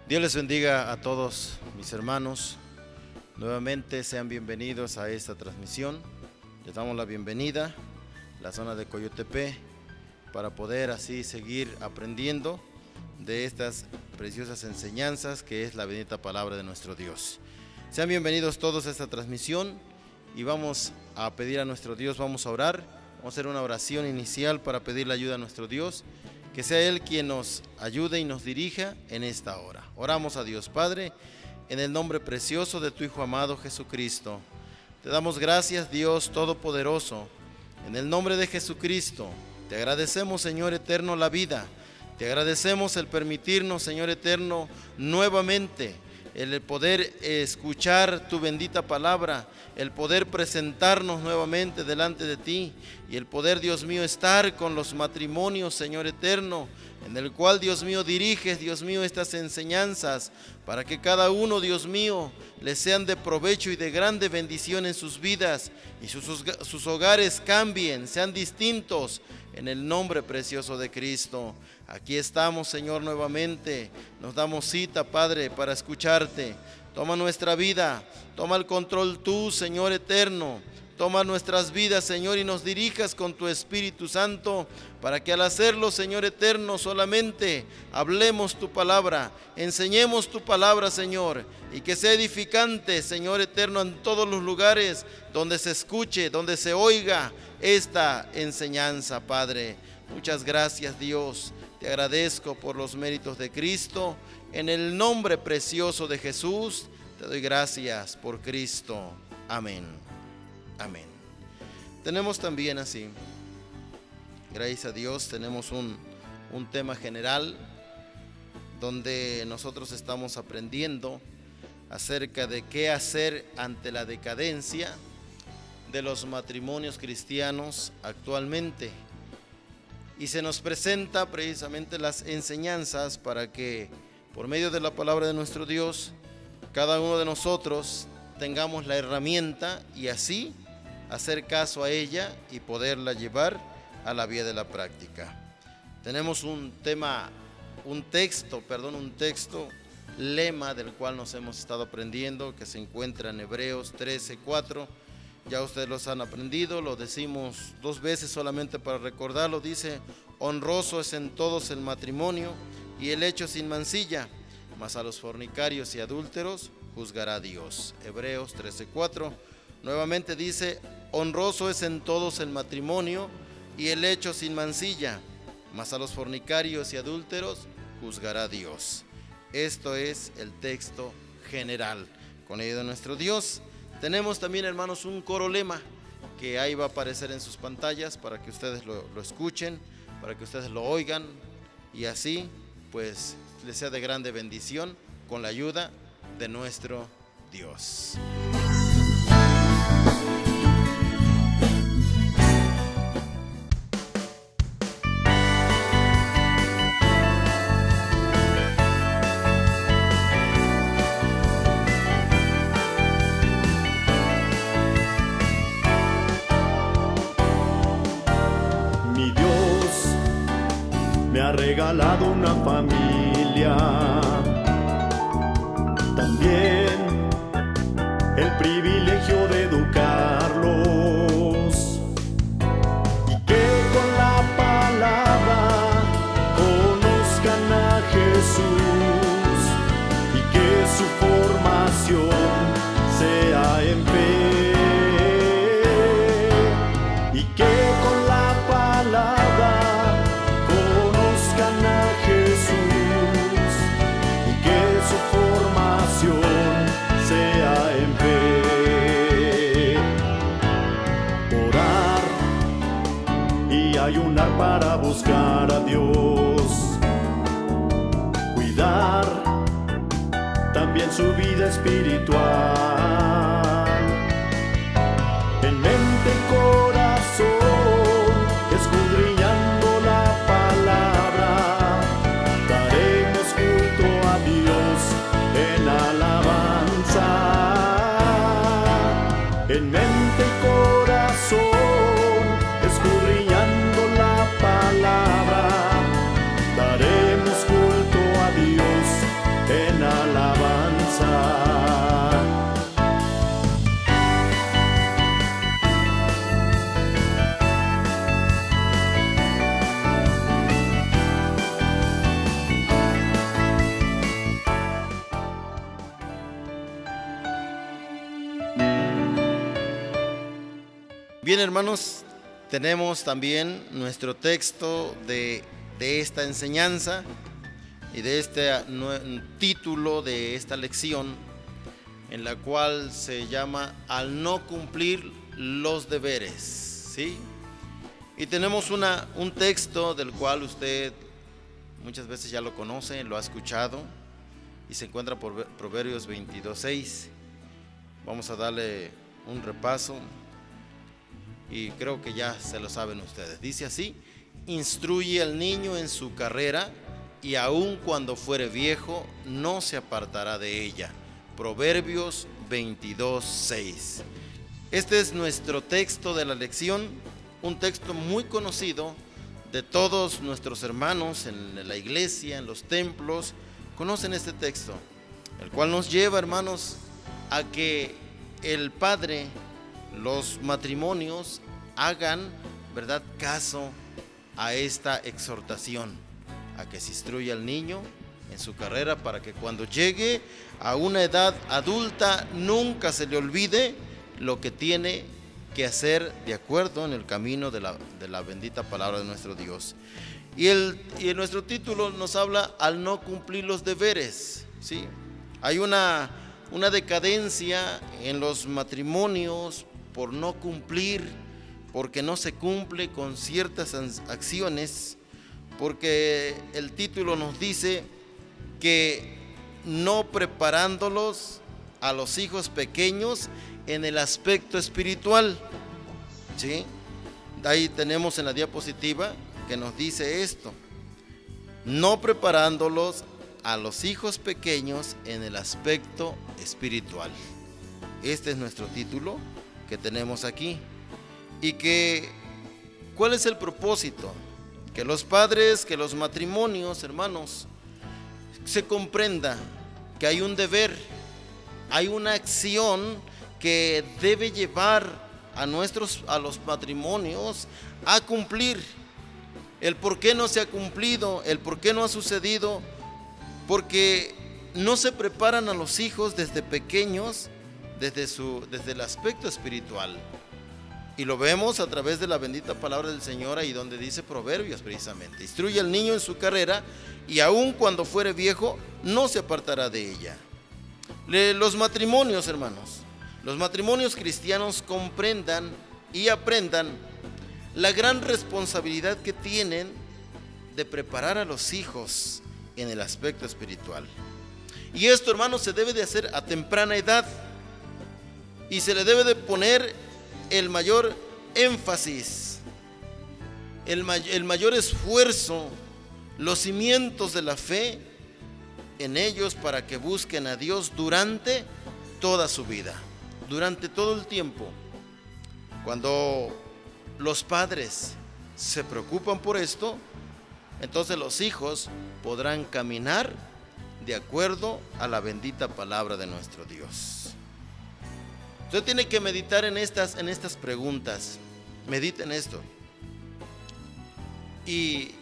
Dios les bendiga a todos mis hermanos. Nuevamente sean bienvenidos a esta transmisión. Les damos la bienvenida a la zona de Coyotepec para poder así seguir aprendiendo de estas preciosas enseñanzas que es la bendita palabra de nuestro Dios. Sean bienvenidos todos a esta transmisión y vamos a pedir a nuestro Dios, vamos a orar, vamos a hacer una oración inicial para pedirle ayuda a nuestro Dios, que sea Él quien nos ayude y nos dirija en esta hora. Oramos a Dios. Padre, en el nombre precioso de tu Hijo amado Jesucristo, te damos gracias, Dios Todopoderoso, en el nombre de Jesucristo. Te agradecemos, Señor eterno, la vida. Te agradecemos el permitirnos, Señor eterno, nuevamente el poder escuchar tu bendita palabra, el poder presentarnos nuevamente delante de ti y el poder, Dios mío, estar con los matrimonios, Señor eterno, en el cual, Dios mío, diriges, Dios mío, estas enseñanzas para que cada uno, Dios mío, les sean de provecho y de grande bendición en sus vidas y sus hogares cambien, sean distintos en el nombre precioso de Cristo. Aquí estamos, Señor, nuevamente. Nos damos cita, Padre, para escucharte. Toma nuestra vida, toma el control tú, Señor eterno. Toma nuestras vidas, Señor, y nos dirijas con tu Espíritu Santo, para que al hacerlo, Señor eterno, solamente hablemos tu palabra, enseñemos tu palabra, Señor, y que sea edificante, Señor eterno, en todos los lugares donde se escuche, donde se oiga esta enseñanza, Padre. Muchas gracias, Dios. Te agradezco por los méritos de Cristo. En el nombre precioso de Jesús, te doy gracias por Cristo. Amén. Amén. Tenemos también así, gracias a Dios, tenemos un tema general donde nosotros estamos aprendiendo acerca de qué hacer ante la decadencia de los matrimonios cristianos actualmente. Y se nos presenta precisamente las enseñanzas para que por medio de la palabra de nuestro Dios, cada uno de nosotros tengamos la herramienta y así hacer caso a ella y poderla llevar a la vía de la práctica. Tenemos un texto lema del cual nos hemos estado aprendiendo, que se encuentra en Hebreos 13:4. Ya ustedes los han aprendido, lo decimos 2 veces solamente para recordarlo. Dice: honroso es en todos el matrimonio y el hecho sin mancilla, mas a los fornicarios y adúlteros juzgará Dios. Hebreos 13:4. Nuevamente dice: honroso es en todos el matrimonio y el hecho sin mancilla, mas a los fornicarios y adúlteros juzgará Dios. Esto es el texto general con ayuda de nuestro Dios. Tenemos también, hermanos, un coro lema que ahí va a aparecer en sus pantallas para que ustedes lo escuchen, para que ustedes lo oigan y así pues les sea de grande bendición con la ayuda de nuestro Dios. Me ha regalado una familia, también el privilegio de educarlos, y que con la palabra conozcan a Jesús y que su formación sea en fe, y que con la palabra sea en fe. Orar y ayunar para buscar a Dios, cuidar también su vida espiritual, en mente y corazón, escudriñando la palabra, daremos culto a Dios en alabanza, en mente y corazón, escudriñando la palabra, daremos culto a Dios en Bien, hermanos, tenemos también nuestro texto de esta enseñanza y de este título de esta lección, en la cual se llama Al no cumplir los deberes, ¿sí? Y tenemos un texto del cual usted muchas veces ya lo conoce, lo ha escuchado, y se encuentra por Proverbios 22:6. Vamos a darle un repaso y creo que ya se lo saben ustedes. Dice así: instruye al niño en su carrera, y aun cuando fuere viejo no se apartará de ella. Proverbios 22:6. Este es nuestro texto de la lección, un texto muy conocido de todos nuestros hermanos en la iglesia, en los templos. Conocen este texto, el cual nos lleva, hermanos, a que el padre, los matrimonios, hagan, ¿verdad?, caso a esta exhortación, a que se instruya al niño en su carrera, para que cuando llegue a una edad adulta nunca se le olvide lo que tiene que hacer de acuerdo en el camino de la bendita palabra de nuestro Dios. Y nuestro título nos habla al no cumplir los deberes, ¿sí? Hay una decadencia en los matrimonios por no cumplir, porque no se cumple con ciertas acciones, porque el título nos dice que no preparándolos a los hijos pequeños en el aspecto espiritual, ¿sí? Ahí tenemos en la diapositiva que nos dice esto: no preparándolos a los hijos pequeños en el aspecto espiritual. Este es nuestro título que tenemos aquí. Y ¿cuál es el propósito? Que los padres, que los matrimonios, hermanos, se comprenda que hay un deber, hay una acción que debe llevar a los matrimonios a cumplir. El por qué no se ha cumplido, el por qué no ha sucedido, porque no se preparan a los hijos desde pequeños, desde el aspecto espiritual. Y lo vemos a través de la bendita palabra del Señor, ahí donde dice Proverbios precisamente: instruye al niño en su carrera, y aun cuando fuere viejo no se apartará de ella. Los matrimonios, hermanos, los matrimonios cristianos comprendan y aprendan la gran responsabilidad que tienen de preparar a los hijos en el aspecto espiritual. Y esto, hermanos, se debe de hacer a temprana edad, y se le debe de poner el mayor énfasis, el mayor esfuerzo, los cimientos de la fe en ellos, para que busquen a Dios durante toda su vida, durante todo el tiempo. Cuando los padres se preocupan por esto, entonces los hijos podrán caminar de acuerdo a la bendita palabra de nuestro Dios. Usted tiene que meditar en estas preguntas. Mediten esto. Y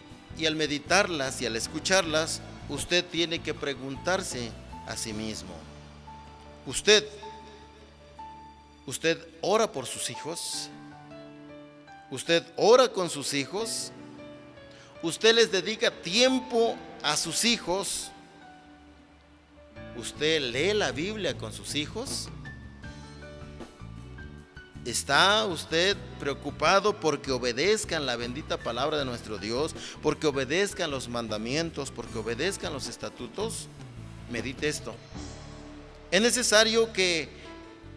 al meditarlas y al escucharlas, usted tiene que preguntarse a sí mismo: ¿Usted ora por sus hijos? ¿Usted ora con sus hijos? ¿Usted les dedica tiempo a sus hijos? ¿Usted lee la Biblia con sus hijos? ¿Está usted preocupado porque obedezcan la bendita palabra de nuestro Dios, porque obedezcan los mandamientos, porque obedezcan los estatutos? Medite esto. Es necesario que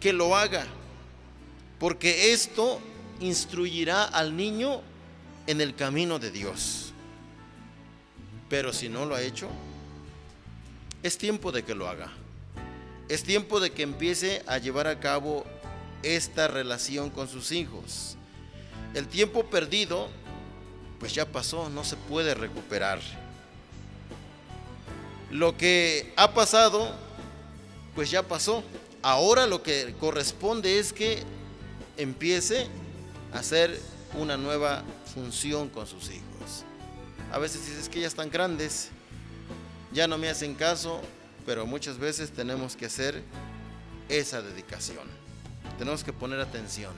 lo haga, porque esto instruirá al niño en el camino de Dios. Pero si no lo ha hecho, es tiempo de que lo haga. Es tiempo de que empiece a llevar a cabo esta relación con sus hijos. El tiempo perdido, pues ya pasó, no se puede recuperar. Lo que ha pasado, pues ya pasó. Ahora lo que corresponde es que empiece a hacer una nueva función con sus hijos. A veces dices que ya están grandes, ya no me hacen caso, pero muchas veces tenemos que hacer esa dedicación. Tenemos que poner atención.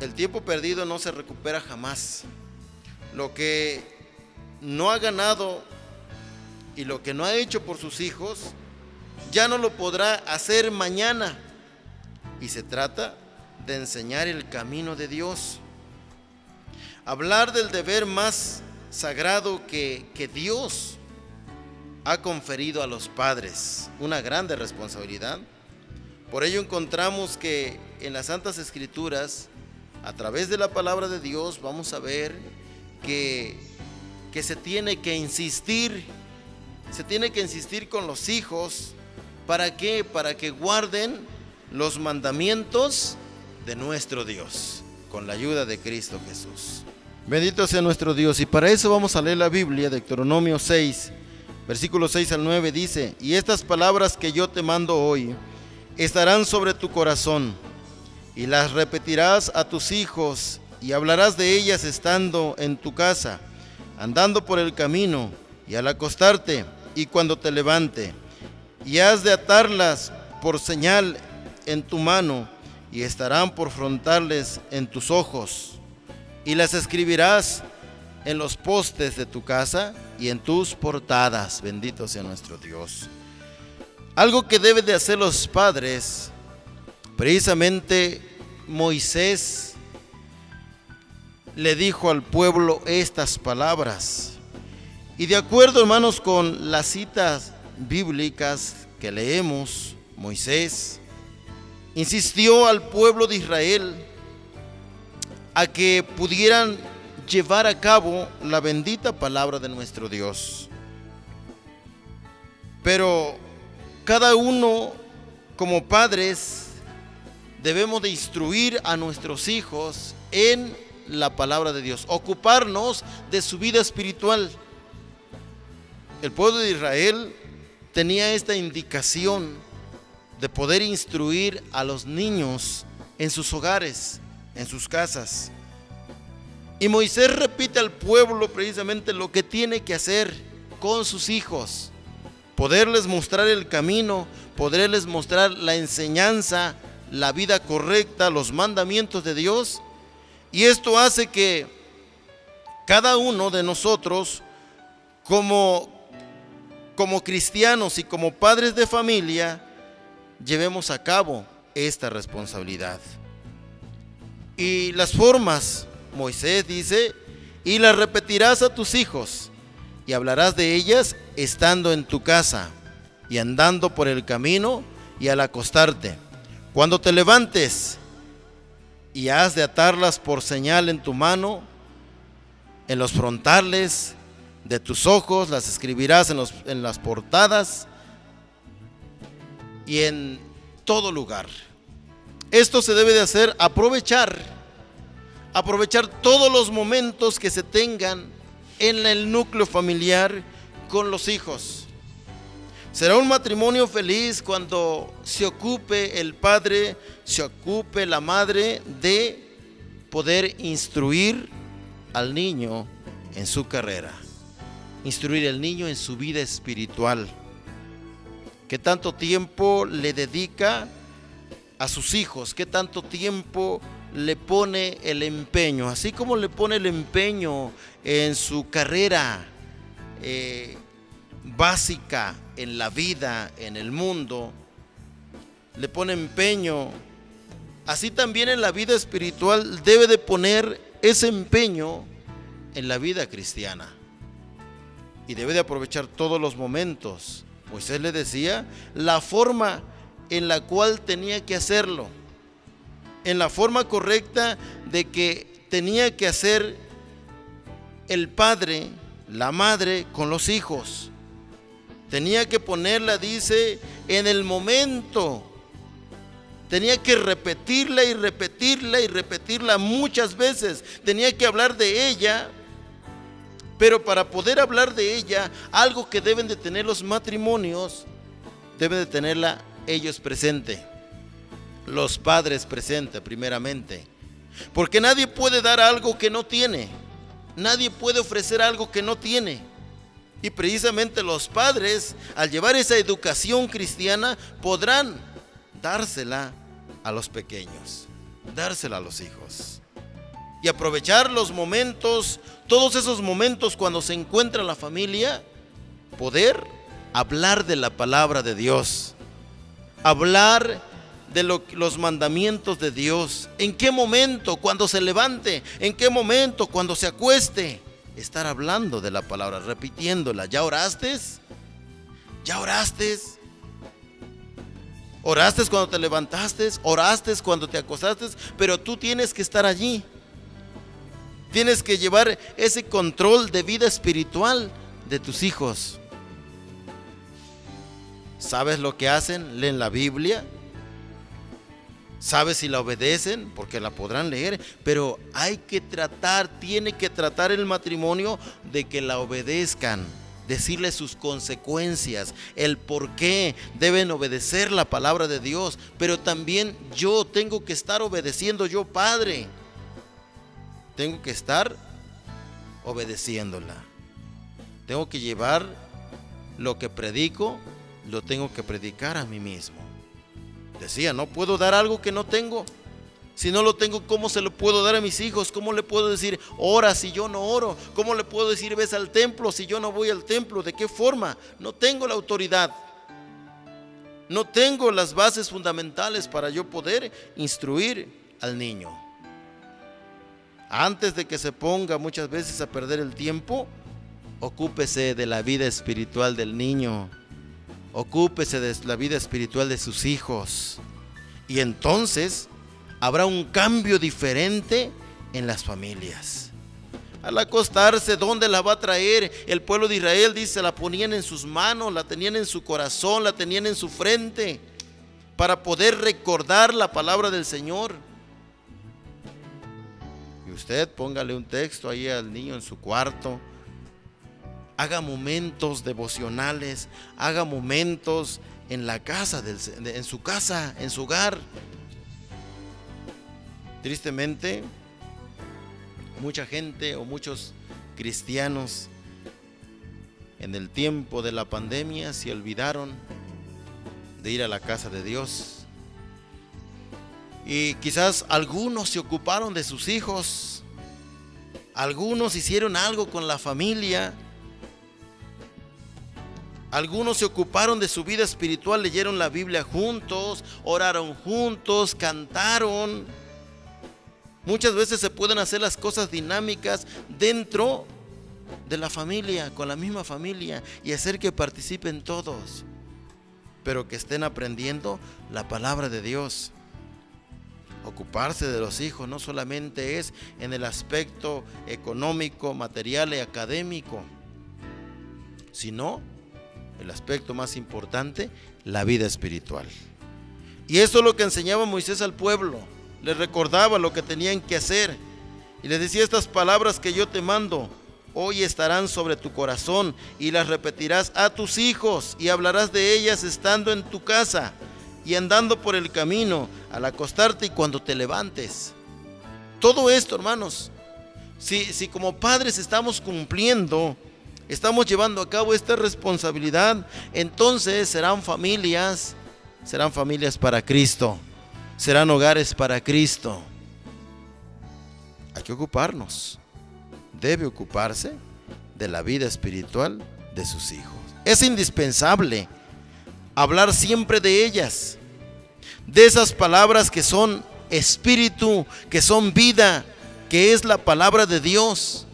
el tiempo perdido no se recupera jamás. Lo que no ha ganado y lo que no ha hecho por sus hijos, ya no lo podrá hacer mañana. Y se trata de enseñar el camino de Dios. Hablar del deber más sagrado que Dios ha conferido a los padres, una grande responsabilidad. Por ello encontramos que en las Santas Escrituras, a través de la palabra de Dios, vamos a ver que se tiene que insistir con los hijos. ¿Para qué? Para que guarden los mandamientos de nuestro Dios, con la ayuda de Cristo Jesús. Bendito sea nuestro Dios. Y para eso vamos a leer la Biblia. Deuteronomio 6, versículos 6 al 9 dice: y estas palabras que yo te mando hoy estarán sobre tu corazón, y las repetirás a tus hijos, y hablarás de ellas estando en tu casa, andando por el camino, y al acostarte, y cuando te levante. Y has de atarlas por señal en tu mano, y estarán por frontales en tus ojos. Y las escribirás en los postes de tu casa y en tus portadas. Bendito sea nuestro Dios. Algo que deben de hacer los padres, precisamente Moisés le dijo al pueblo estas palabras. Y de acuerdo, hermanos, con las citas bíblicas que leemos, Moisés insistió al pueblo de Israel a que pudieran llevar a cabo la bendita palabra de nuestro Dios. Pero cada uno, como padres, debemos de instruir a nuestros hijos en la palabra de Dios, ocuparnos de su vida espiritual. El pueblo de Israel tenía esta indicación de poder instruir a los niños en sus hogares, en sus casas. Y Moisés repite al pueblo precisamente lo que tiene que hacer con sus hijos: poderles mostrar el camino, poderles mostrar la enseñanza, la vida correcta, los mandamientos de Dios. Y esto hace que cada uno de nosotros, como cristianos y como padres de familia, llevemos a cabo esta responsabilidad. Y las formas, Moisés dice: y las repetirás a tus hijos, y hablarás de ellas estando en tu casa, y andando por el camino, y al acostarte, cuando te levantes, y has de atarlas por señal en tu mano, en los frontales de tus ojos, las escribirás en las portadas y en todo lugar. Esto se debe de hacer, aprovechar todos los momentos que se tengan en el núcleo familiar con los hijos. Será un matrimonio feliz cuando se ocupe el padre, se ocupe la madre de poder instruir al niño en su carrera, instruir al niño en su vida espiritual. ¿Qué tanto tiempo le dedica a sus hijos? ¿Qué tanto tiempo le pone el empeño? Así como le pone el empeño en su carrera básica, en la vida, en el mundo, le pone empeño, así también en la vida espiritual debe de poner ese empeño en la vida cristiana. Y debe de aprovechar todos los momentos. Moisés le decía la forma en la cual tenía que hacerlo, en la forma correcta de que tenía que hacer el padre, la madre con los hijos. Tenía que ponerla, dice, en el momento. Tenía que repetirla y repetirla y repetirla muchas veces. Tenía que hablar de ella. Pero para poder hablar de ella, algo que deben de tener los matrimonios, deben de tenerla ellos presente, los padres presentes primeramente. Porque nadie puede dar algo que no tiene, nadie puede ofrecer algo que no tiene. Y precisamente los padres, al llevar esa educación cristiana, podrán dársela a los pequeños, dársela a los hijos. y aprovechar los momentos, todos esos momentos cuando se encuentra la familia, poder hablar de la palabra de Dios, hablar de los mandamientos de Dios. ¿En qué momento? Cuando se levante. ¿En qué momento? Cuando se acueste. Estar hablando de la palabra, repitiéndola. ¿Ya oraste? ¿Ya oraste? ¿Oraste cuando te levantaste? ¿Oraste cuando te acostaste? Pero tú tienes que estar allí. Tienes que llevar ese control de vida espiritual de tus hijos. ¿Sabes lo que hacen? ¿Leen la Biblia? ¿Sabes si la obedecen? Porque la podrán leer, pero tiene que tratar el matrimonio de que la obedezcan, decirle sus consecuencias, el por qué deben obedecer la palabra de Dios, pero también yo tengo que estar obedeciendo, yo padre, tengo que estar obedeciéndola. Tengo que llevar lo que predico, lo tengo que predicar a mí mismo. Decía, no puedo dar algo que no tengo. Si no lo tengo, ¿cómo se lo puedo dar a mis hijos? ¿Cómo le puedo decir, ora si yo no oro? ¿Cómo le puedo decir, ves al templo si yo no voy al templo? ¿De qué forma? No tengo la autoridad. No tengo las bases fundamentales para yo poder instruir al niño. Antes de que se ponga muchas veces a perder el tiempo, ocúpese de la vida espiritual del niño. Ocúpese de la vida espiritual de sus hijos. Y entonces habrá un cambio diferente en las familias. Al acostarse, ¿dónde la va a traer? El pueblo de Israel dice, la ponían en sus manos, la tenían en su corazón, la tenían en su frente, para poder recordar la palabra del Señor. Y usted póngale un texto ahí al niño en su cuarto. Haga momentos devocionales, haga momentos en la casa, en su casa, en su hogar. Tristemente, mucha gente o muchos cristianos en el tiempo de la pandemia se olvidaron de ir a la casa de Dios. Y quizás algunos se ocuparon de sus hijos, algunos hicieron algo con la familia. Algunos se ocuparon de su vida espiritual, leyeron la Biblia juntos, oraron juntos, cantaron. Muchas veces se pueden hacer las cosas dinámicas dentro de la familia, con la misma familia, y hacer que participen todos, pero que estén aprendiendo la palabra de Dios. Ocuparse de los hijos no solamente es en el aspecto económico, material y académico, sino el aspecto más importante, la vida espiritual. Y eso es lo que enseñaba Moisés al pueblo. Les recordaba lo que tenían que hacer. Y les decía, estas palabras que yo te mando, hoy estarán sobre tu corazón, y las repetirás a tus hijos, y hablarás de ellas estando en tu casa, y andando por el camino, al acostarte y cuando te levantes. Todo esto, hermanos, si como padres estamos cumpliendo, estamos llevando a cabo esta responsabilidad, entonces serán familias para Cristo, serán hogares para Cristo. Hay que ocuparnos, debe ocuparse de la vida espiritual de sus hijos. Es indispensable hablar siempre de ellas, de esas palabras que son espíritu, que son vida, que es la palabra de Dios.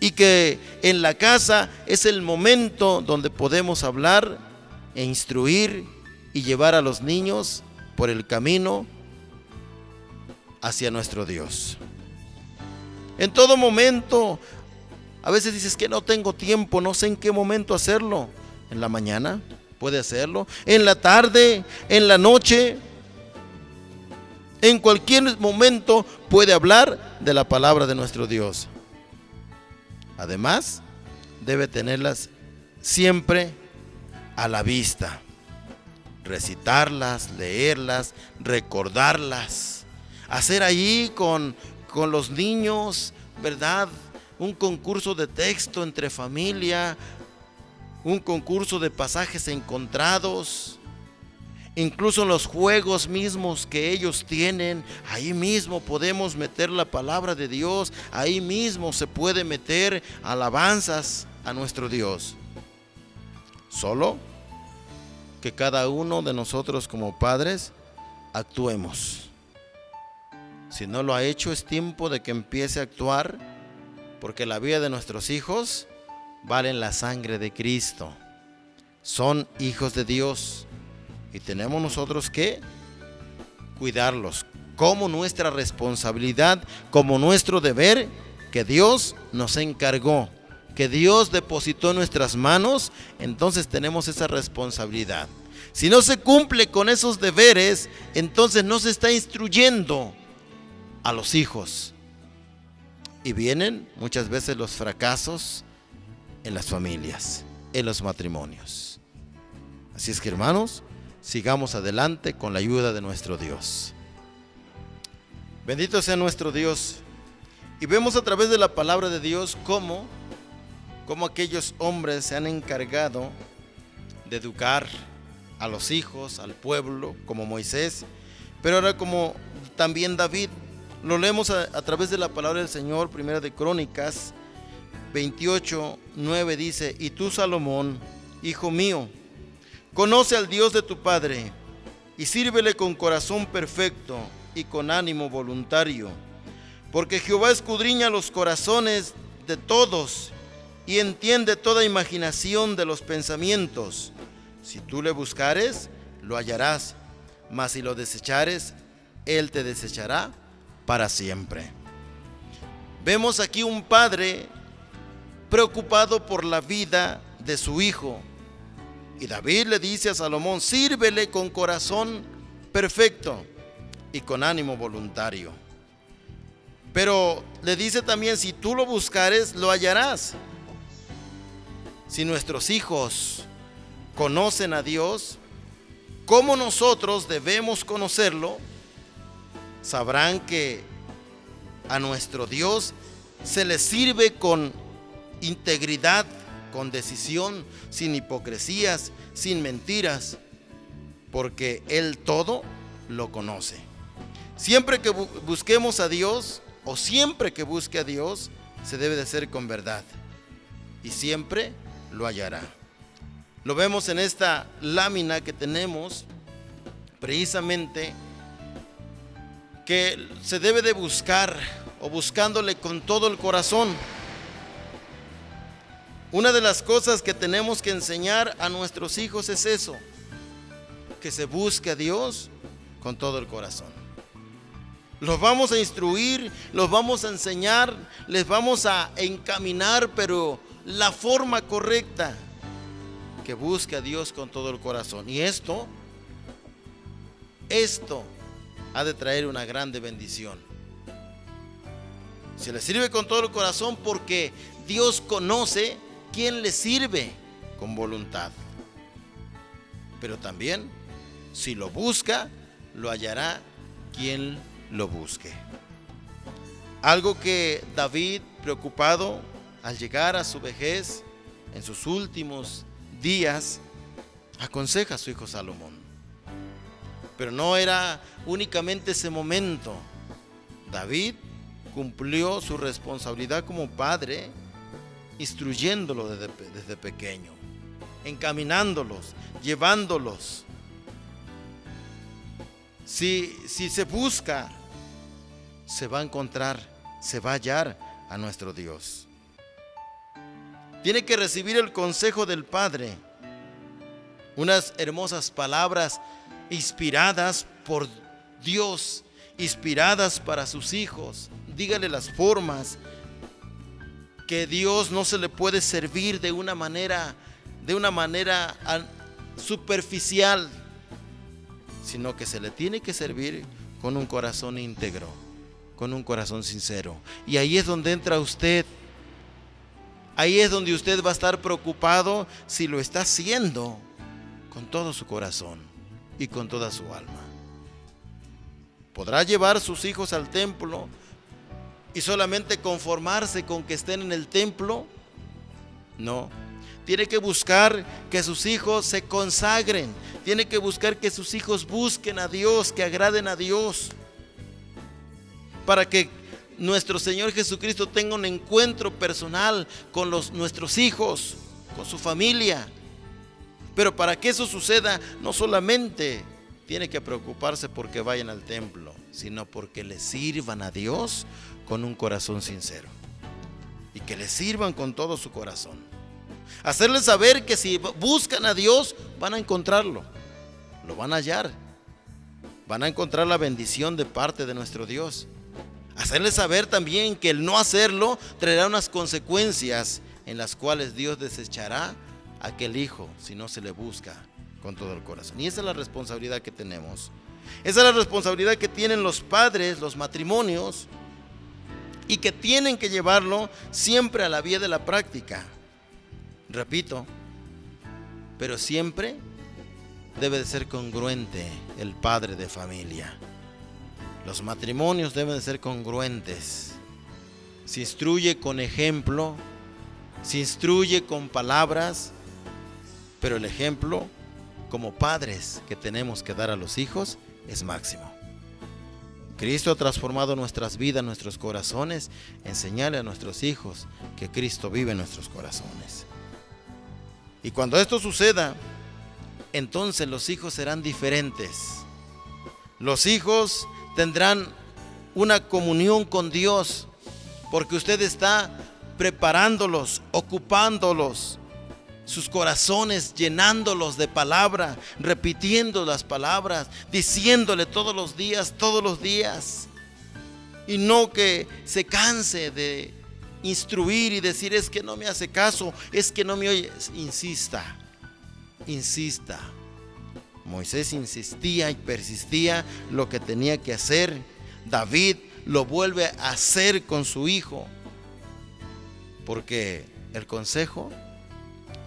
Y que en la casa es el momento donde podemos hablar e instruir y llevar a los niños por el camino hacia nuestro Dios. En todo momento, a veces dices que no tengo tiempo, no sé en qué momento hacerlo. En la mañana puede hacerlo, en la tarde, en la noche, en cualquier momento puede hablar de la palabra de nuestro Dios. Además, debe tenerlas siempre a la vista, recitarlas, leerlas, recordarlas, hacer ahí con los niños, ¿verdad? Un concurso de texto entre familia, un concurso de pasajes encontrados, Incluso en los juegos mismos que ellos tienen, ahí mismo podemos meter la palabra de Dios, ahí mismo se puede meter alabanzas a nuestro Dios. Solo que cada uno de nosotros como padres actuemos. Si no lo ha hecho, es tiempo de que empiece a actuar, porque la vida de nuestros hijos vale la sangre de Cristo. Son hijos de Dios y tenemos nosotros que cuidarlos como nuestra responsabilidad, como nuestro deber que Dios nos encargó, que Dios depositó en nuestras manos. Entonces tenemos esa responsabilidad. Si no se cumple con esos deberes, entonces no se está instruyendo a los hijos. Y vienen muchas veces los fracasos en las familias, en los matrimonios. Así es que, hermanos, sigamos adelante con la ayuda de nuestro Dios. Bendito sea nuestro Dios. Y vemos a través de la palabra de Dios cómo aquellos hombres se han encargado de educar a los hijos, al pueblo, como Moisés, pero ahora como también David. Lo leemos a través de la palabra del Señor. Primera de Crónicas 28:9 dice: y tú, Salomón, hijo mío, conoce al Dios de tu padre y sírvele con corazón perfecto y con ánimo voluntario, porque Jehová escudriña los corazones de todos y entiende toda imaginación de los pensamientos. Si tú le buscares, lo hallarás, mas si lo desechares, él te desechará para siempre. Vemos aquí un padre preocupado por la vida de su hijo. Y David le dice a Salomón: sírvele con corazón perfecto y con ánimo voluntario. Pero le dice también: si tú lo buscares, lo hallarás. Si nuestros hijos conocen a Dios, como nosotros debemos conocerlo, sabrán que a nuestro Dios se le sirve con integridad, con decisión, sin hipocresías, sin mentiras, porque Él todo lo conoce. Siempre que busquemos a Dios, o siempre que busque a Dios, se debe de hacer con verdad, y siempre lo hallará. Lo vemos en esta lámina que tenemos, precisamente, que se debe de buscar, o buscándole con todo el corazón. Una de las cosas que tenemos que enseñar a nuestros hijos es eso, que se busque a Dios con todo el corazón. Los vamos a instruir, los vamos a enseñar, les vamos a encaminar, pero la forma correcta, que busque a Dios con todo el corazón. Y esto ha de traer una grande bendición. Se le sirve con todo el corazón porque Dios conoce quién le sirve con voluntad. Pero también, si lo busca, lo hallará quien lo busque. Algo que David, preocupado al llegar a su vejez, en sus últimos días, aconseja a su hijo Salomón. Pero no era únicamente ese momento. David cumplió su responsabilidad como padre, instruyéndolo desde pequeño, encaminándolos, llevándolos. Si se busca, se va a encontrar, se va a hallar a nuestro Dios. Tiene que recibir el consejo del Padre, unas hermosas palabras inspiradas por Dios, inspiradas para sus hijos. Dígale las formas, que Dios no se le puede servir de una manera superficial, sino que se le tiene que servir con un corazón íntegro, con un corazón sincero. Y ahí es donde entra usted. Ahí es donde usted va a estar preocupado si lo está haciendo con todo su corazón y con toda su alma. ¿Podrá llevar sus hijos al templo y solamente conformarse con que estén en el templo? No. Tiene que buscar que sus hijos se consagren, tiene que buscar que sus hijos busquen a Dios, que agraden a Dios, para que nuestro Señor Jesucristo tenga un encuentro personal con nuestros hijos, con su familia. Pero para que eso suceda, no solamente tiene que preocuparse porque vayan al templo, sino porque le sirvan a Dios con un corazón sincero, y que le sirvan con todo su corazón. Hacerles saber que si buscan a Dios, van a encontrarlo, lo van a hallar, van a encontrar la bendición de parte de nuestro Dios. Hacerles saber también que el no hacerlo traerá unas consecuencias en las cuales Dios desechará a aquel hijo si no se le busca con todo el corazón. Y esa es la responsabilidad que tenemos. Esa es la responsabilidad que tienen los padres, los matrimonios, y que tienen que llevarlo siempre a la vía de la práctica. Repito, pero siempre debe de ser congruente el padre de familia. Los matrimonios deben de ser congruentes. Se instruye con ejemplo, se instruye con palabras, pero el ejemplo como padres que tenemos que dar a los hijos es máximo. Cristo ha transformado nuestras vidas, nuestros corazones. Enseñarle a nuestros hijos que Cristo vive en nuestros corazones. Y cuando esto suceda, entonces los hijos serán diferentes. Los hijos tendrán una comunión con Dios, porque usted está preparándolos, ocupándolos, sus corazones, llenándolos de palabra, repitiendo las palabras, diciéndole todos los días, y no que se canse de instruir y decir: es que no me hace caso, es que no me oye. Insista. Moisés insistía y persistía lo que tenía que hacer. David lo vuelve a hacer con su hijo, porque el consejo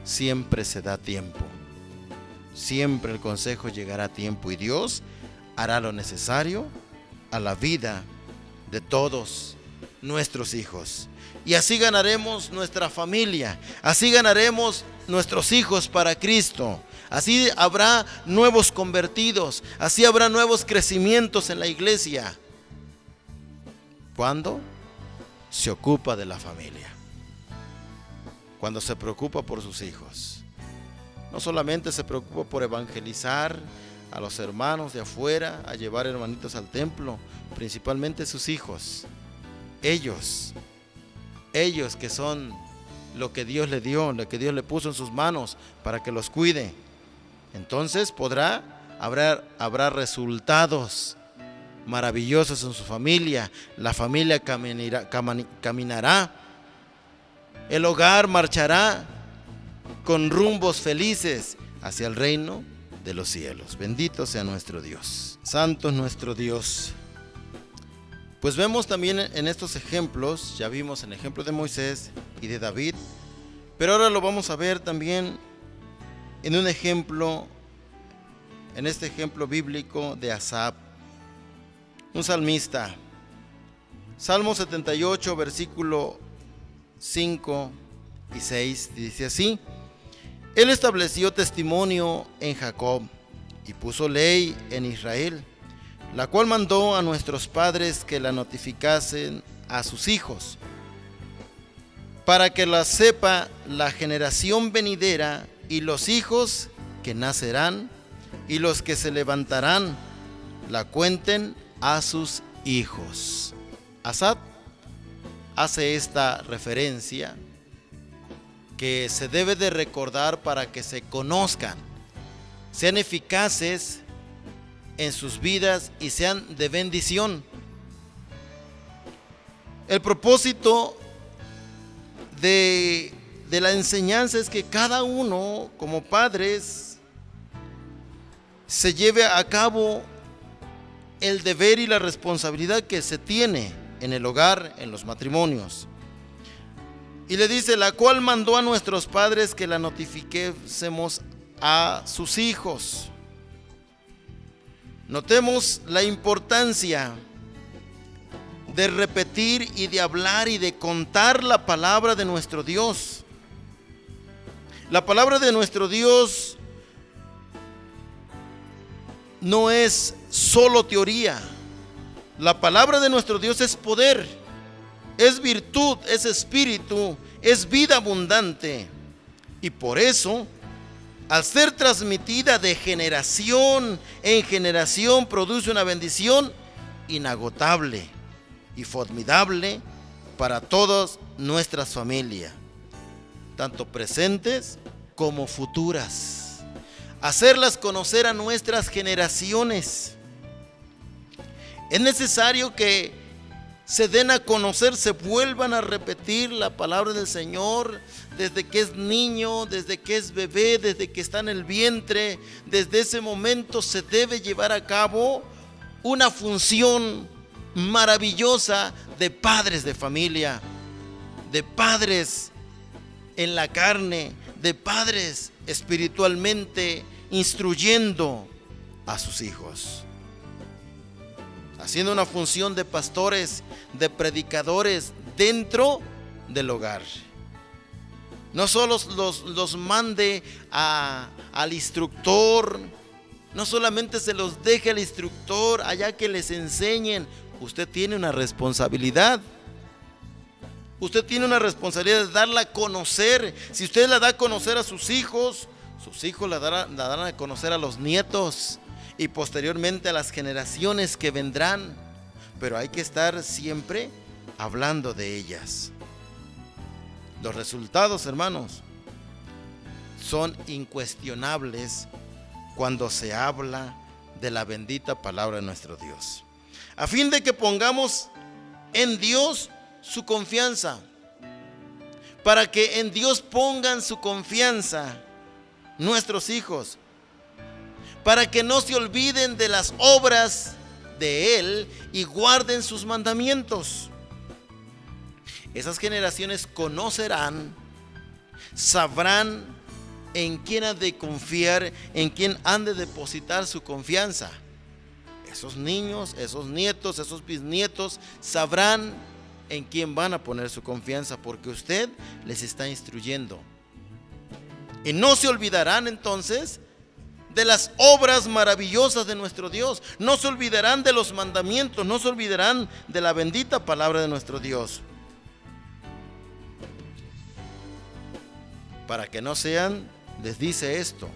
siempre se da a tiempo. Siempre el consejo llegará a tiempo, y Dios hará lo necesario a la vida de todos nuestros hijos. Y así ganaremos nuestra familia, así ganaremos nuestros hijos para Cristo. Así habrá nuevos convertidos, así habrá nuevos crecimientos en la iglesia. ¿Cuándo? Se ocupa de la familia. Cuando se preocupa por sus hijos. No solamente se preocupa por evangelizar a los hermanos de afuera, a llevar hermanitos al templo, principalmente sus hijos. Ellos que son lo que Dios le dio, lo que Dios le puso en sus manos para que los cuide. Entonces habrá resultados maravillosos en su familia. La familia caminará. El hogar marchará con rumbos felices hacia el reino de los cielos. Bendito sea nuestro Dios. Santo es nuestro Dios. Pues vemos también en estos ejemplos, ya vimos el ejemplo de Moisés y de David, pero ahora lo vamos a ver también en un ejemplo, en este ejemplo bíblico de Asaf, un salmista. Salmo 78, versículo 5 y 6, dice así: Él estableció testimonio en Jacob y puso ley en Israel, la cual mandó a nuestros padres que la notificasen a sus hijos, para que la sepa la generación venidera y los hijos que nacerán y los que se levantarán, la cuenten a sus hijos. Asaf hace esta referencia que se debe de recordar para que se conozcan, sean eficaces en sus vidas y sean de bendición. El propósito de la enseñanza es que cada uno, como padres, se lleve a cabo el deber y la responsabilidad que se tiene en el hogar, en los matrimonios. Y le dice: la cual mandó a nuestros padres que la notifiquésemos a sus hijos. Notemos la importancia de repetir y de hablar y de contar la palabra de nuestro Dios. La palabra de nuestro Dios no es solo teoría. La palabra de nuestro Dios es poder, es virtud, es espíritu, es vida abundante. Y por eso, al ser transmitida de generación en generación, produce una bendición inagotable y formidable para todas nuestras familias, tanto presentes como futuras. Hacerlas conocer a nuestras generaciones. Es necesario que se den a conocer, se vuelvan a repetir la palabra del Señor desde que es niño, desde que es bebé, desde que está en el vientre. Desde ese momento se debe llevar a cabo una función maravillosa de padres de familia, de padres en la carne, de padres espiritualmente instruyendo a sus hijos, haciendo una función de pastores, de predicadores dentro del hogar. No solo los mande al instructor, no solamente se los deje al instructor allá que les enseñen. Usted tiene una responsabilidad. Usted tiene una responsabilidad de darla a conocer. Si usted la da a conocer a sus hijos la darán a conocer a los nietos y posteriormente a las generaciones que vendrán. Pero hay que estar siempre hablando de ellas. Los resultados, hermanos, son incuestionables cuando se habla de la bendita palabra de nuestro Dios. A fin de que pongamos en Dios su confianza, para que en Dios pongan su confianza nuestros hijos, para que no se olviden de las obras de Él y guarden sus mandamientos. Esas generaciones conocerán, sabrán en quién han de confiar, en quién han de depositar su confianza. Esos niños, esos nietos, esos bisnietos sabrán en quién van a poner su confianza, porque usted les está instruyendo. Y no se olvidarán entonces de las obras maravillosas de nuestro Dios. No se olvidarán de los mandamientos, no se olvidarán de la bendita palabra de nuestro Dios. Para que no sean, les dice esto,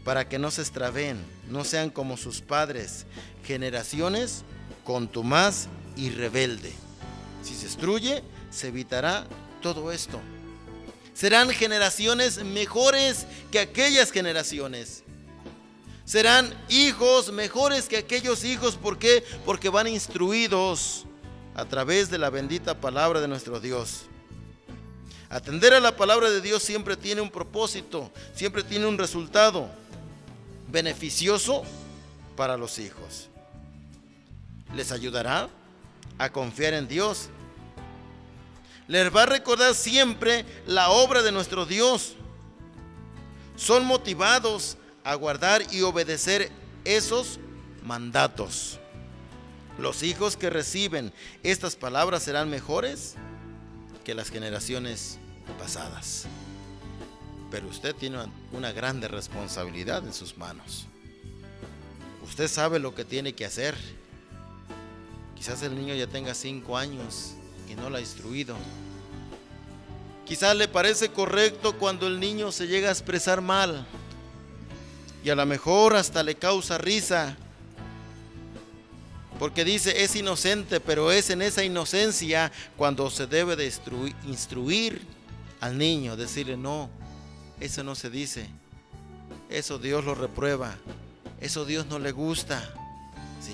para que no se extraveen, no sean como sus padres, generaciones contumaz y rebelde. Si se instruye, se evitará todo esto. Serán generaciones mejores que aquellas generaciones. Serán hijos mejores que aquellos hijos. ¿Por qué? Porque van instruidos a través de la bendita palabra de nuestro Dios. Atender a la palabra de Dios siempre tiene un propósito, siempre tiene un resultado beneficioso para los hijos. Les ayudará a confiar en Dios. Les va a recordar siempre la obra de nuestro Dios. Son motivados a guardar y obedecer esos mandatos. Los hijos que reciben estas palabras serán mejores que las generaciones pasadas. Pero usted tiene una grande responsabilidad en sus manos. Usted sabe lo que tiene que hacer. Quizás el niño ya tenga 5 años y no la ha instruido. Quizás le parece correcto cuando el niño se llega a expresar mal y a lo mejor hasta le causa risa, porque dice es inocente, pero es en esa inocencia cuando se debe de instruir al niño, decirle no, eso no se dice, eso Dios lo reprueba, eso Dios no le gusta. ¿Sí?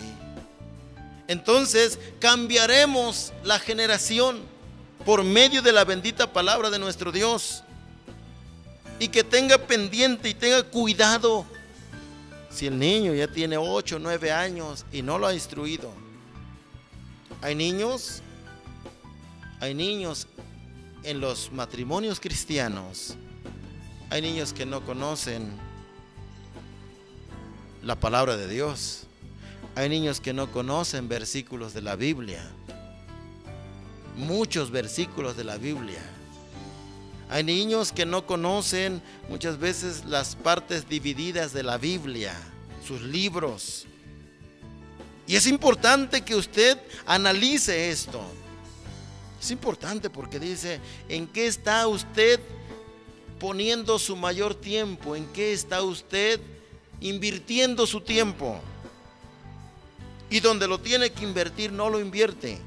Entonces cambiaremos la generación por medio de la bendita palabra de nuestro Dios. Y que tenga pendiente y tenga cuidado si el niño ya tiene 8 o 9 años y no lo ha instruido. Hay niños en los matrimonios cristianos, hay niños que no conocen la palabra de Dios. Hay niños que no conocen versículos de la Biblia, muchos versículos de la Biblia. Hay niños que no conocen muchas veces las partes divididas de la Biblia. sus libros. Y es importante que usted analice esto. Es importante porque dice, ¿en qué está usted poniendo su mayor tiempo? ¿En qué está usted invirtiendo su tiempo? Y donde lo tiene que invertir, no lo invierte.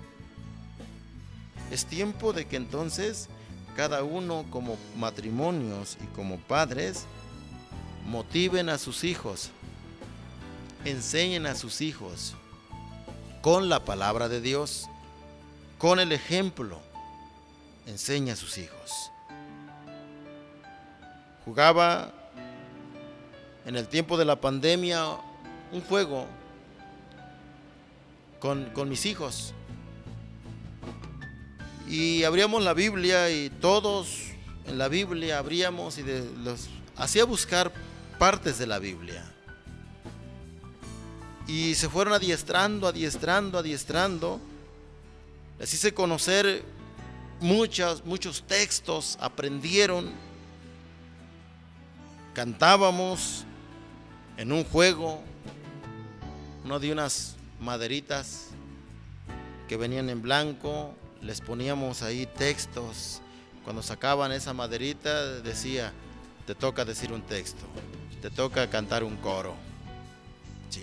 Es tiempo de que entonces cada uno, como matrimonios y como padres, motiven a sus hijos, enseñen a sus hijos con la palabra de Dios, con el ejemplo. Enseña a sus hijos. Jugaba en el tiempo de la pandemia un juego con mis hijos, y abríamos la Biblia y todos en la Biblia abríamos y los hacía buscar partes de la Biblia, y se fueron adiestrando. Les hice conocer muchos textos, aprendieron. Cantábamos en un juego, uno de unas maderitas que venían en blanco, les poníamos ahí textos. Cuando sacaban esa maderita decía, te toca decir un texto, te toca cantar un coro. Sí.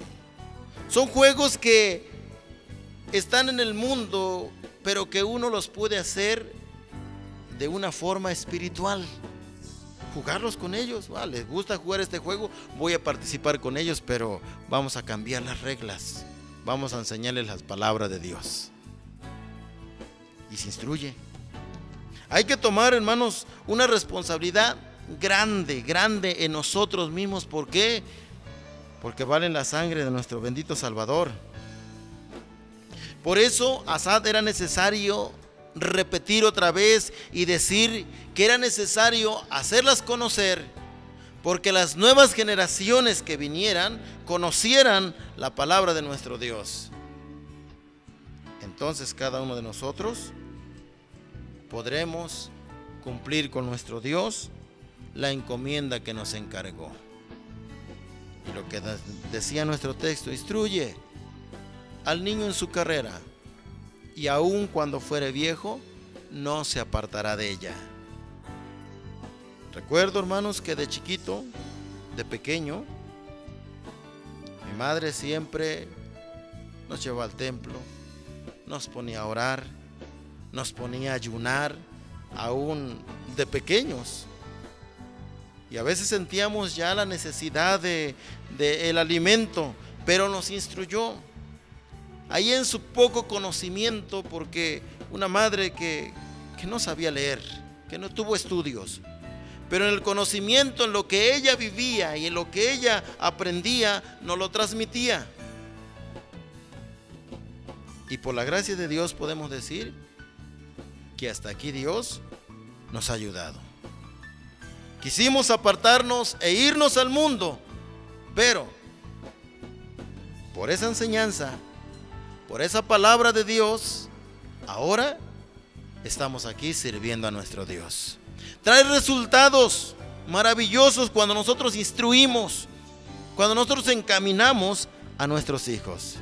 Son juegos que están en el mundo, pero que uno los puede hacer de una forma espiritual. Jugarlos con ellos. Les gusta jugar este juego, voy a participar con ellos, pero vamos a cambiar las reglas. Vamos a enseñarles las palabras de Dios. Y se instruye. Hay que tomar, hermanos, una responsabilidad grande en nosotros mismos. ¿Por qué? Porque vale la sangre de nuestro bendito Salvador. Por eso Asad era necesario repetir otra vez y decir que era necesario hacerlas conocer, porque las nuevas generaciones que vinieran conocieran la palabra de nuestro Dios. Entonces cada uno de nosotros podremos cumplir con nuestro Dios la encomienda que nos encargó. Y lo que decía nuestro texto, instruye al niño en su carrera, y aun cuando fuere viejo, no se apartará de ella. Recuerdo, hermanos, que de chiquito, de pequeño, mi madre siempre nos llevaba al templo, nos ponía a orar, nos ponía a ayunar, aún de pequeños. Y a veces sentíamos ya la necesidad de el alimento, pero nos instruyó. Ahí en su poco conocimiento, porque una madre que no sabía leer, que no tuvo estudios, pero en el conocimiento, en lo que ella vivía y en lo que ella aprendía, nos lo transmitía. Y por la gracia de Dios podemos decir que hasta aquí Dios nos ha ayudado. Quisimos apartarnos e irnos al mundo, pero por esa enseñanza, por esa palabra de Dios, ahora estamos aquí sirviendo a nuestro Dios. Trae resultados maravillosos cuando nosotros instruimos, cuando nosotros encaminamos a nuestros hijos.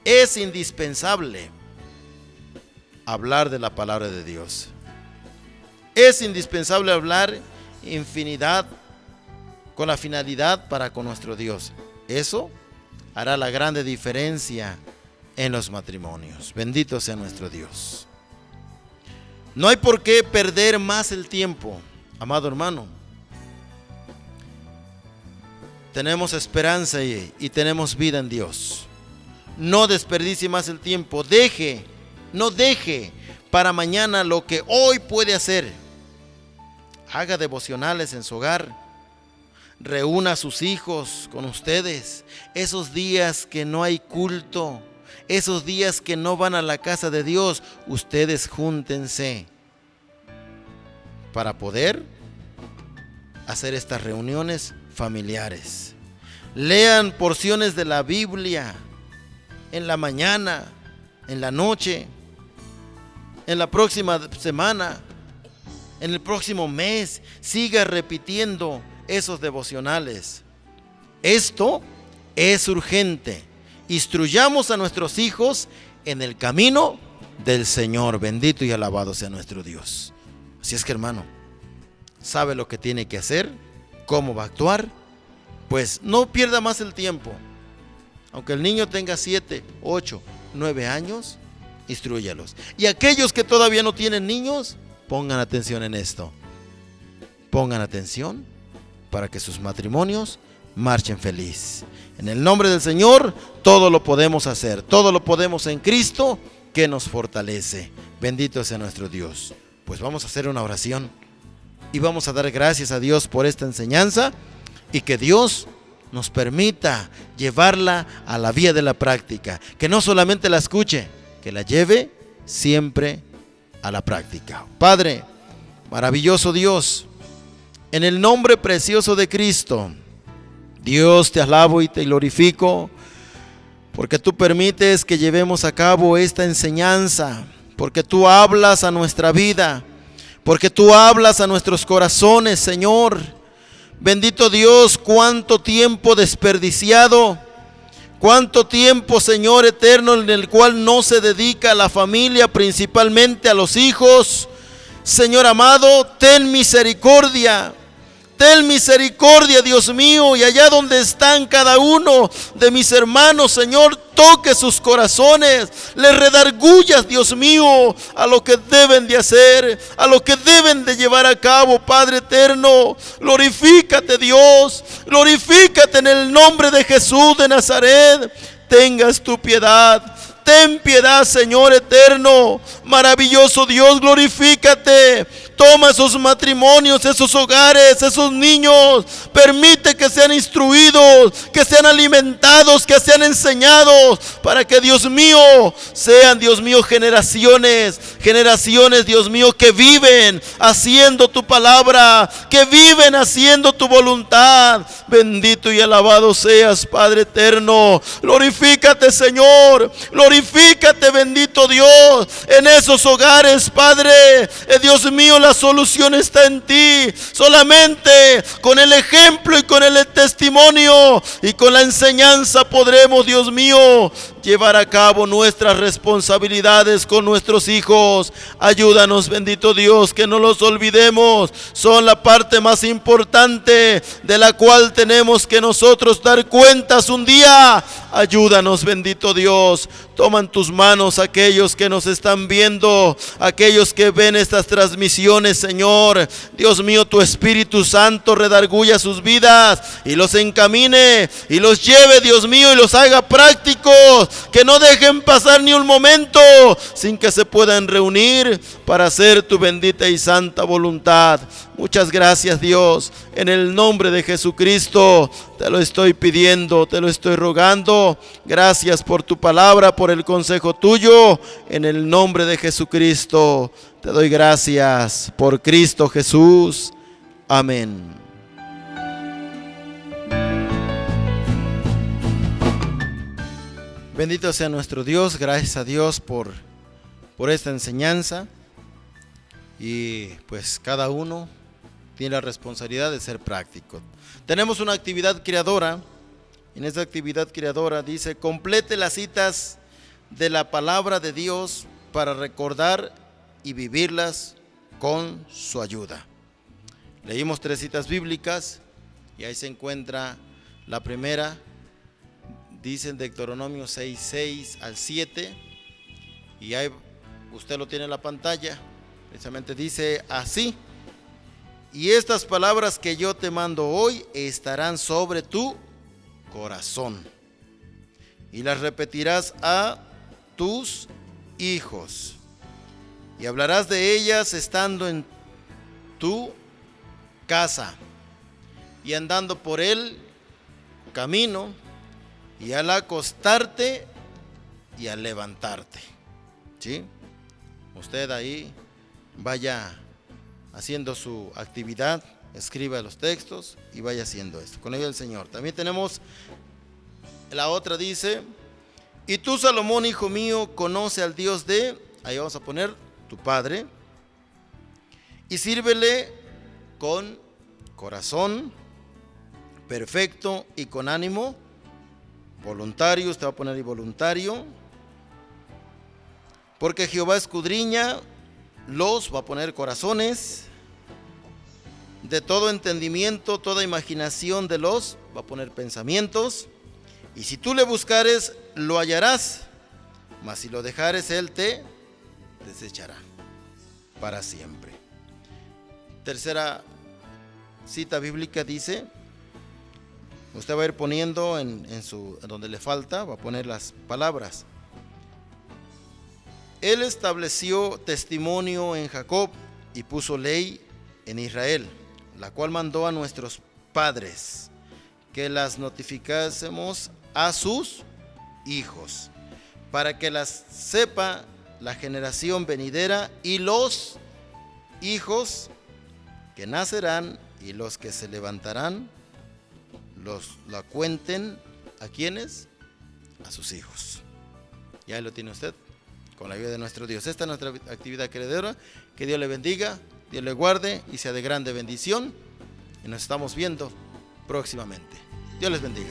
Es indispensable hablar de la palabra de Dios. Es indispensable hablar infinidad con la finalidad para con nuestro Dios. Eso hará la grande diferencia en los matrimonios. Bendito sea nuestro Dios. No hay por qué perder más el tiempo, amado hermano. Tenemos esperanza y tenemos vida en Dios. No desperdicie más el tiempo. No deje para mañana lo que hoy puede hacer. Haga devocionales en su hogar. Reúna a sus hijos con ustedes. Esos días que no hay culto, esos días que no van a la casa de Dios, ustedes júntense para poder hacer estas reuniones familiares. Lean porciones de la Biblia en la mañana, en la noche, en la próxima semana, en el próximo mes. Siga repitiendo esos devocionales. Esto es urgente. Instruyamos a nuestros hijos en el camino del Señor. Bendito y alabado sea nuestro Dios. Así es que, hermano, sabe lo que tiene que hacer, cómo va a actuar. Pues no pierda más el tiempo. Aunque el niño tenga 7, 8, 9 años, instrúyalos. Y aquellos que todavía no tienen niños, pongan atención en esto. Pongan atención para que sus matrimonios marchen feliz. En el nombre del Señor, todo lo podemos hacer. Todo lo podemos en Cristo, que nos fortalece. Bendito sea nuestro Dios. Pues vamos a hacer una oración y vamos a dar gracias a Dios por esta enseñanza, y que Dios nos permita llevarla a la vía de la práctica. Que no solamente la escuche, que la lleve siempre a la práctica. Padre, maravilloso Dios, en el nombre precioso de Cristo, Dios, te alabo y te glorifico, porque tú permites que llevemos a cabo esta enseñanza, porque tú hablas a nuestra vida, porque tú hablas a nuestros corazones, Señor. Bendito Dios, cuánto tiempo desperdiciado, cuánto tiempo, Señor eterno, en el cual no se dedica a la familia, principalmente a los hijos. Señor amado, ten misericordia. Ten misericordia, Dios mío, y allá donde están cada uno de mis hermanos, Señor, toque sus corazones, les redargullas, Dios mío, a lo que deben de hacer, a lo que deben de llevar a cabo, Padre eterno. Glorifícate, Dios, glorifícate en el nombre de Jesús de Nazaret. Tengas tu piedad. Ten piedad, Señor eterno, maravilloso Dios, glorifícate. Toma esos matrimonios, esos hogares, esos niños. Permite que sean instruidos, que sean alimentados, que sean enseñados, para que, Dios mío, sean, Dios mío, generaciones, Dios mío, que viven haciendo tu palabra, que viven haciendo tu voluntad. Bendito y alabado seas, Padre eterno. Glorifícate, Señor. Glorifícate, bendito Dios, en esos hogares, Padre. Dios mío, la solución está en ti. Solamente con el ejemplo y con el testimonio y con la enseñanza podremos, Dios mío, llevar a cabo nuestras responsabilidades con nuestros hijos. Ayúdanos, bendito Dios, que no los olvidemos. Son la parte más importante de la cual tenemos que nosotros dar cuentas un día. Ayúdanos, bendito Dios. Toma en tus manos aquellos que nos están viendo, aquellos que ven estas transmisiones, Señor. Dios mío, tu Espíritu Santo redarguya sus vidas y los encamine y los lleve, Dios mío, y los haga prácticos. Que no dejen pasar ni un momento sin que se puedan reunir para hacer tu bendita y santa voluntad. Muchas gracias, Dios. En el nombre de Jesucristo te lo estoy pidiendo, te lo estoy rogando. Gracias por tu palabra, por el consejo tuyo. En el nombre de Jesucristo te doy gracias por Cristo Jesús. Amén. Bendito sea nuestro Dios. Gracias a Dios por esta enseñanza. Y pues cada uno tiene la responsabilidad de ser práctico. Tenemos una actividad creadora. En esta actividad creadora dice: complete las citas de la palabra de Dios para recordar y vivirlas con su ayuda. Leímos 3 citas bíblicas y ahí se encuentra la primera. Dice en Deuteronomio 6:6 al 7, y ahí usted lo tiene en la pantalla. Precisamente dice así: y estas palabras que yo te mando hoy estarán sobre tu corazón, y las repetirás a tus hijos, y hablarás de ellas estando en tu casa y andando por el camino, y al acostarte y al levantarte. ¿Sí? Usted ahí vaya haciendo su actividad, escriba los textos y vaya haciendo esto. Con ello el Señor. También tenemos la otra, dice: y tú, Salomón, hijo mío, conoce al Dios de, ahí vamos a poner tu Padre, y sírvele con corazón, perfecto y con ánimo voluntario. Usted va a poner ahí voluntario. Porque Jehová escudriña va a poner corazones, de todo entendimiento, toda imaginación va a poner pensamientos. Y si tú le buscares, lo hallarás, mas si lo dejares, él te desechará para siempre. Tercera cita bíblica dice, usted va a ir poniendo donde le falta, va a poner las palabras. Él estableció testimonio en Jacob y puso ley en Israel, la cual mandó a nuestros padres que las notificásemos a sus hijos, para que las sepa la generación venidera y los hijos que nacerán y los que se levantarán, la cuenten ¿a quiénes? A sus hijos. Ya ahí lo tiene usted, con la ayuda de nuestro Dios. Esta es nuestra actividad creadora. Que Dios le bendiga, Dios le guarde y sea de grande bendición. Y nos estamos viendo próximamente. Dios les bendiga.